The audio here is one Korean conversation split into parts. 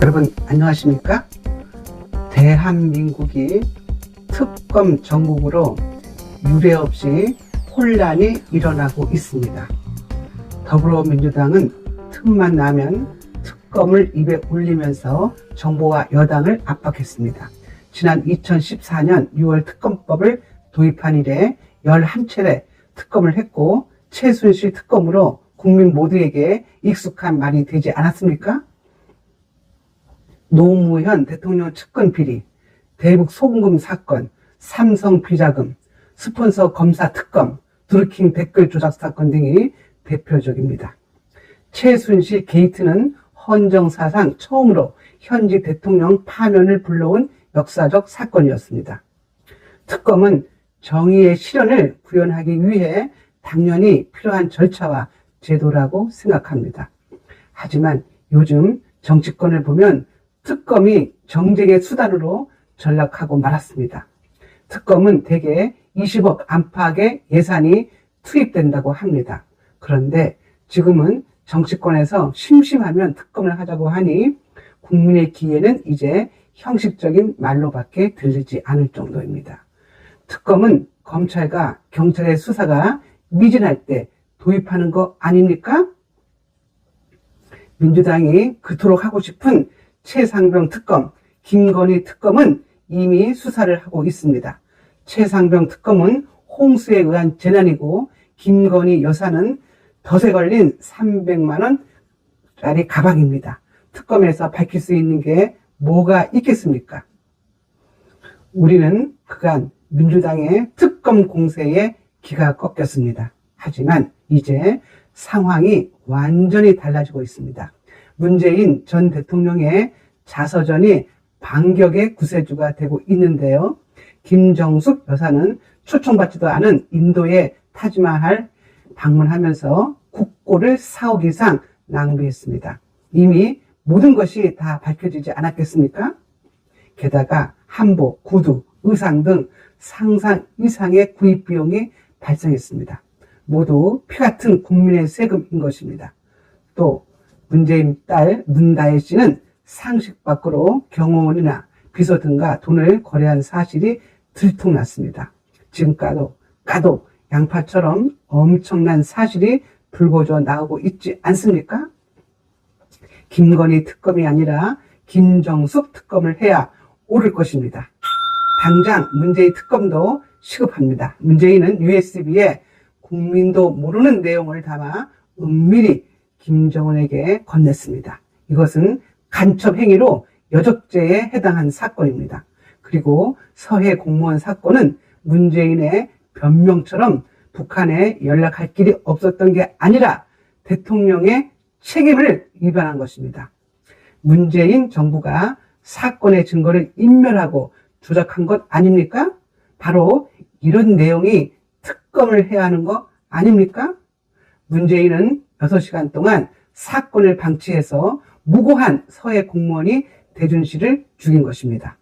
여러분 안녕하십니까? 대한민국이 특검 전국으로 유례없이 혼란이 일어나고 있습니다. 더불어민주당은 틈만 나면 특검을 입에 올리면서 정부와 여당을 압박했습니다. 지난 2014년 6월 특검법을 도입한 이래 11차례 특검을 했고 최순실 특검으로 국민 모두에게 익숙한 말이 되지 않았습니까? 노무현 대통령 측근 비리, 대북 소금금 사건, 삼성 비자금, 스폰서 검사 특검, 드루킹 댓글 조작 사건 등이 대표적입니다. 최순실 게이트는 헌정사상 처음으로 현직 대통령 파면을 불러온 역사적 사건이었습니다. 특검은 정의의 실현을 구현하기 위해 당연히 필요한 절차와 제도라고 생각합니다. 하지만 요즘 정치권을 보면 특검이 정쟁의 수단으로 전락하고 말았습니다. 특검은 대개 20억 안팎의 예산이 투입된다고 합니다. 그런데 지금은 정치권에서 심심하면 특검을 하자고 하니 국민의 귀에는 이제 형식적인 말로밖에 들리지 않을 정도입니다. 특검은 검찰과 경찰의 수사가 미진할 때 도입하는 거 아닙니까? 민주당이 그토록 하고 싶은 최상병 특검, 김건희 특검은 이미 수사를 하고 있습니다. 최상병 특검은 홍수에 의한 재난이고 김건희 여사는 덫에 걸린 300만 원짜리 가방입니다. 특검에서 밝힐 수 있는 게 뭐가 있겠습니까? 우리는 그간 민주당의 특검 공세에 기가 꺾였습니다. 하지만 이제 상황이 완전히 달라지고 있습니다. 문재인 전 대통령의 자서전이 반격의 구세주가 되고 있는데요. 김정숙 여사는 초청받지도 않은 인도의 타지마할 방문하면서 국고를 4억 이상 낭비했습니다. 이미 모든 것이 다 밝혀지지 않았겠습니까? 게다가 한복, 구두, 의상 등 상상 이상의 구입 비용이 발생했습니다. 모두 피 같은 국민의 세금인 것입니다. 또 문재인 딸 문다혜 씨는 상식 밖으로 경호원이나 비서 등과 돈을 거래한 사실이 들통났습니다. 지금 까도 양파처럼 엄청난 사실이 불거져 나오고 있지 않습니까? 김건희 특검이 아니라 김정숙 특검을 해야 옳을 것입니다. 당장 문재인 특검도 시급합니다. 문재인은 USB에 국민도 모르는 내용을 담아 은밀히 김정은에게 건넸습니다. 이것은 간첩 행위로 여적죄에 해당한 사건입니다. 그리고 서해 공무원 사건은 문재인의 변명처럼 북한에 연락할 길이 없었던 게 아니라 대통령의 책임을 위반한 것입니다. 문재인 정부가 사건의 증거를 인멸하고 조작한 것 아닙니까? 바로 이런 내용이 특검을 해야 하는 거 아닙니까? 문재인은 6시간 동안 사건을 방치해서 무고한 서해 공무원이 대준 씨를 죽인 것입니다.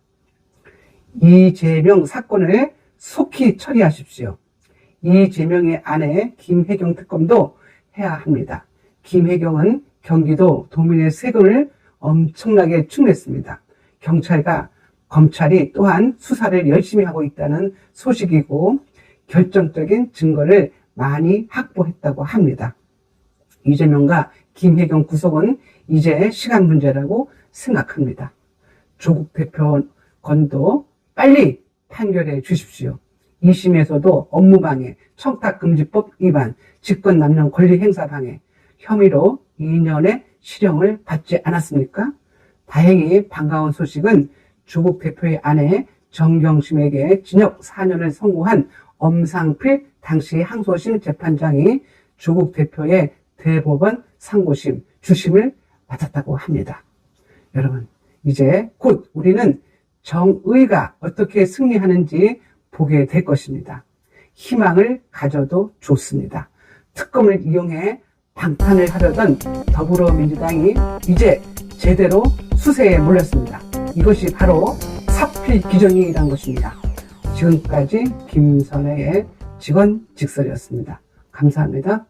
이재명 사건을 속히 처리하십시오. 이재명의 아내 김혜경 특검도 해야 합니다. 김혜경은 경기도 도민의 세금을 엄청나게 축냈습니다. 경찰과 검찰이 또한 수사를 열심히 하고 있다는 소식이고 결정적인 증거를 많이 확보했다고 합니다. 이재명과 김혜경 구속은 이제 시간 문제라고 생각합니다. 조국 대표 건도 빨리 판결해 주십시오. 2심에서도 업무방해, 청탁금지법 위반, 직권남용 권리행사방해 혐의로 2년의 실형을 받지 않았습니까? 다행히 반가운 소식은 조국 대표의 아내 정경심에게 징역 4년을 선고한 엄상필 당시 항소심 재판장이 조국 대표의 대법원 상고심, 주심을 맡았다고 합니다. 여러분, 이제 곧 우리는 정의가 어떻게 승리하는지 보게 될 것입니다. 희망을 가져도 좋습니다. 특검을 이용해 방탄을 하려던 더불어민주당이 이제 제대로 수세에 몰렸습니다. 이것이 바로 사필기정이란 것입니다. 지금까지 김선혜의 직원직설이었습니다. 감사합니다.